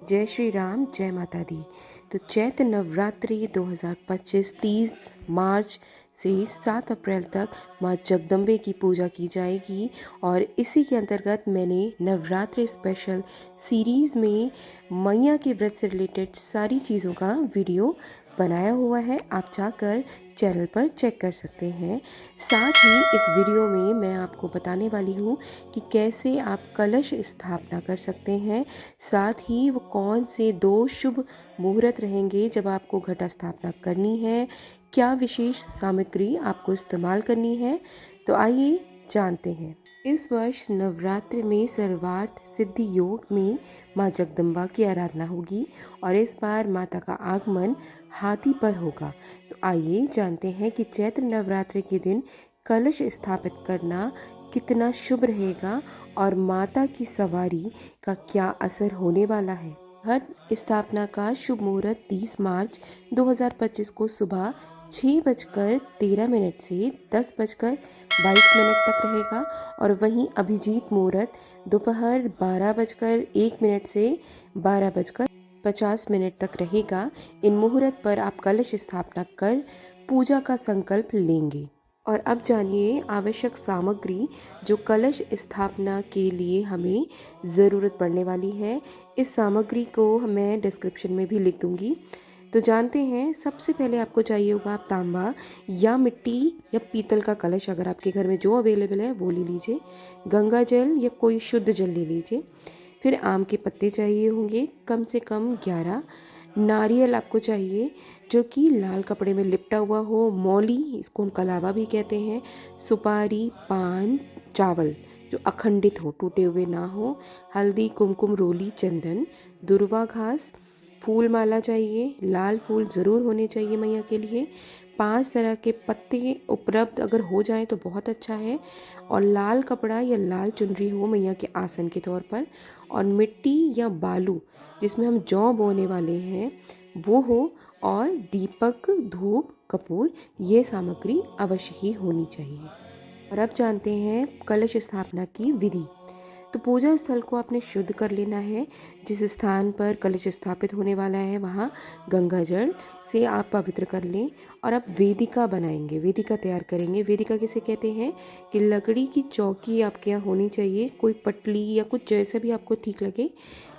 जय श्री राम, जय माता दी। तो चैत्र नवरात्रि 2025 30 मार्च से 7 अप्रैल तक माँ जगदम्बे की पूजा की जाएगी। और इसी के अंतर्गत मैंने नवरात्रि स्पेशल सीरीज़ में मैया के व्रत से रिलेटेड सारी चीज़ों का वीडियो बनाया हुआ है। आप जाकर चैनल पर चेक कर सकते हैं। साथ ही इस वीडियो में मैं आपको बताने वाली हूँ कि कैसे आप कलश स्थापना कर सकते हैं। साथ ही वो कौन से 2 शुभ मुहूर्त रहेंगे जब आपको घटा स्थापना करनी है, क्या विशेष सामग्री आपको इस्तेमाल करनी है। तो आइए जानते हैं। इस वर्ष नवरात्रि में सर्वार्थ सिद्धि योग में माँ जगदम्बा की आराधना होगी और इस बार माता का आगमन हाथी पर होगा। तो आइए जानते हैं कि चैत्र नवरात्रि के दिन कलश स्थापित करना कितना शुभ रहेगा और माता की सवारी का क्या असर होने वाला है। घट स्थापना का शुभ मुहूर्त 30 मार्च 2025 को सुबह 6:13 से 10:22 तक रहेगा और वहीं अभिजीत मुहूर्त दोपहर 12:01 से 12:50 तक रहेगा। इन मुहूर्त पर आप कलश स्थापना कर पूजा का संकल्प लेंगे। और अब जानिए आवश्यक सामग्री जो कलश स्थापना के लिए हमें ज़रूरत पड़ने वाली है। इस सामग्री को मैं डिस्क्रिप्शन में भी लिख दूंगी। तो जानते हैं, सबसे पहले आपको चाहिए होगा तांबा या मिट्टी या पीतल का कलश, अगर आपके घर में जो अवेलेबल है वो ले लीजिए। गंगा जल या कोई शुद्ध जल ले लीजिए। फिर आम के पत्ते चाहिए होंगे कम से कम 11। नारियल आपको चाहिए जो कि लाल कपड़े में लिपटा हुआ हो, मौली इसको हम कलावा भी कहते हैं। सुपारी, पान, चावल जो अखंडित हो, टूटे हुए ना हो। हल्दी, कुमकुम, रोली, चंदन, दुर्वा घास, फूल माला चाहिए। लाल फूल ज़रूर होने चाहिए मैया के लिए। 5 तरह के पत्ते उपलब्ध अगर हो जाए तो बहुत अच्छा है। और लाल कपड़ा या लाल चुनरी हो मैया के आसन के तौर पर। और मिट्टी या बालू जिसमें हम जौ बोने वाले हैं वो हो। और दीपक, धूप, कपूर, ये सामग्री अवश्य ही होनी चाहिए। और अब जानते हैं कलश स्थापना की विधि। तो पूजा स्थल को आपने शुद्ध कर लेना है। जिस स्थान पर कलश स्थापित होने वाला है वहाँ गंगा जल से आप पवित्र कर लें। और अब वेदिका बनाएंगे, वेदिका तैयार करेंगे। वेदिका किसे कहते हैं कि लकड़ी की चौकी आपके यहाँ होनी चाहिए, कोई पटली या कुछ जैसा भी आपको ठीक लगे।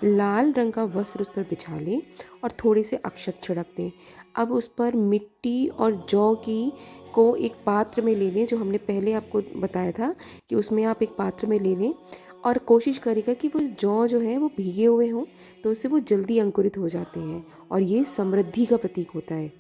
लाल रंग का वस्त्र उस पर बिछा लें और थोड़े से अक्षत छिड़क दें। अब उस पर मिट्टी और जौ की को एक पात्र में ले लें, जो हमने पहले आपको बताया था कि उसमें आप एक पात्र में ले लें। और कोशिश करेगा कि वो जौ जो है वो भीगे हुए हों, तो उससे वो जल्दी अंकुरित हो जाते हैं और ये समृद्धि का प्रतीक होता है।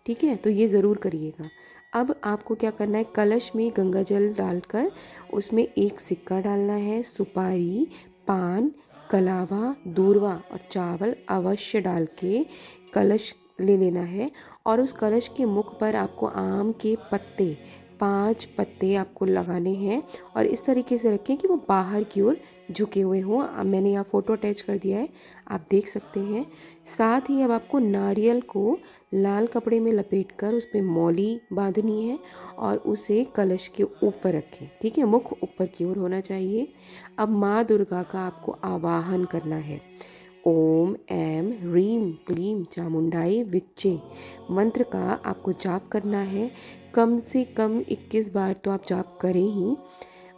ठीक है, तो ये ज़रूर करिएगा। अब आपको क्या करना है, कलश में गंगा जल डालकर उसमें एक सिक्का डालना है। सुपारी, पान, कलावा, दूर्वा और चावल अवश्य डाल के कलश ले लेना है। और उस कलश के मुख पर आपको आम के पत्ते 5 पत्ते आपको लगाने हैं और इस तरीके से रखें कि वो बाहर की ओर झुके हुए हों। अब मैंने यहाँ फ़ोटो अटैच कर दिया है, आप देख सकते हैं। साथ ही अब आपको नारियल को लाल कपड़े में लपेटकर उस पर मौली बांधनी है और उसे कलश के ऊपर रखें। ठीक है, मुख ऊपर की ओर होना चाहिए। अब माँ दुर्गा का आपको आवाहन करना है। ओम ऐं ह्रीं क्लीं चामुंडाई विच्चे मंत्र का आपको जाप करना है। कम से कम 21 बार तो आप जाप करें ही।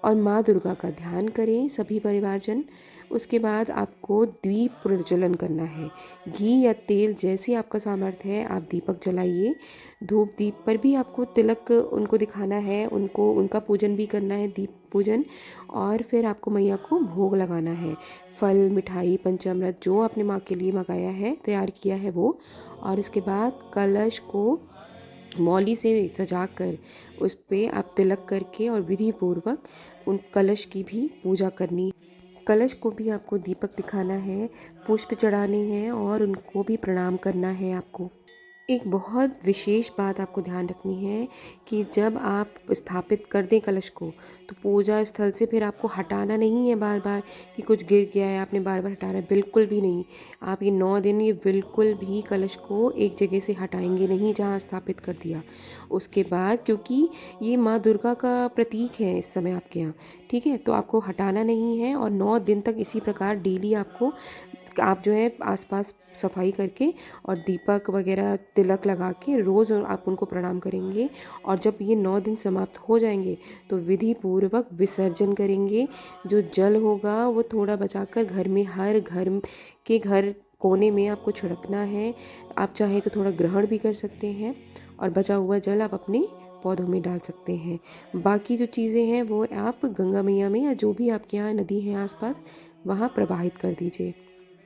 और माँ दुर्गा का ध्यान करें सभी परिवारजन। उसके बाद आपको दीप प्रज्वलन करना है। घी या तेल जैसे आपका सामर्थ्य है आप दीपक जलाइए। धूप दीप पर भी आपको तिलक उनको दिखाना है, उनको उनका पूजन भी करना है, दीप पूजन। और फिर आपको मैया को भोग लगाना है। फल, मिठाई, पंचामृत जो आपने माँ के लिए मंगाया है, तैयार किया है वो। और इसके बाद कलश को मौली से सजाकर उस पर आप तिलक करके और विधि पूर्वक उन कलश की भी पूजा करनी। कलश को भी आपको दीपक दिखाना है, पुष्प चढ़ाने हैं और उनको भी प्रणाम करना है आपको। एक बहुत विशेष बात आपको ध्यान रखनी है कि जब आप स्थापित कर दें कलश को, तो पूजा स्थल से फिर आपको हटाना नहीं है बार बार कि कुछ गिर गया है आपने बार बार हटाना है, बिल्कुल भी नहीं। आप ये 9 दिन ये बिल्कुल भी कलश को एक जगह से हटाएंगे नहीं जहाँ स्थापित कर दिया। उसके बाद क्योंकि ये माँ दुर्गा का प्रतीक है इस समय आपके यहाँ, ठीक है, तो आपको हटाना नहीं है और 9 दिन तक इसी प्रकार डेली आपको आप जो है आसपास सफाई करके और दीपक वगैरह तिलक लगा के रोज़ आप उनको प्रणाम करेंगे। और जब ये 9 दिन समाप्त हो जाएंगे तो विधि पूर्वक विसर्जन करेंगे। जो जल होगा वो थोड़ा बचाकर घर में, हर घर कोने में आपको छिड़कना है। आप चाहें तो थोड़ा ग्रहण भी कर सकते हैं और बचा हुआ जल आप अपने पौधों में डाल सकते हैं। बाकी जो चीज़ें हैं वो आप गंगा मैया में या जो भी आपके यहाँ नदी है आसपास वहाँ प्रवाहित कर दीजिए।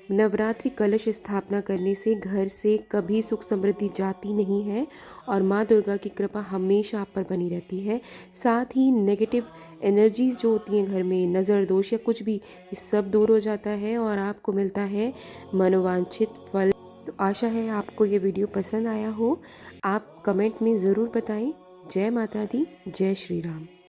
नवरात्रि कलश स्थापना करने से घर से कभी सुख समृद्धि जाती नहीं है और माँ दुर्गा की कृपा हमेशा आप पर बनी रहती है। साथ ही नेगेटिव एनर्जीज जो होती हैं घर में, नज़र दोष या कुछ भी, ये सब दूर हो जाता है और आपको मिलता है मनोवांछित फल। तो आशा है आपको ये वीडियो पसंद आया हो। आप कमेंट में ज़रूर बताएं। जय माता दी, जय श्री राम।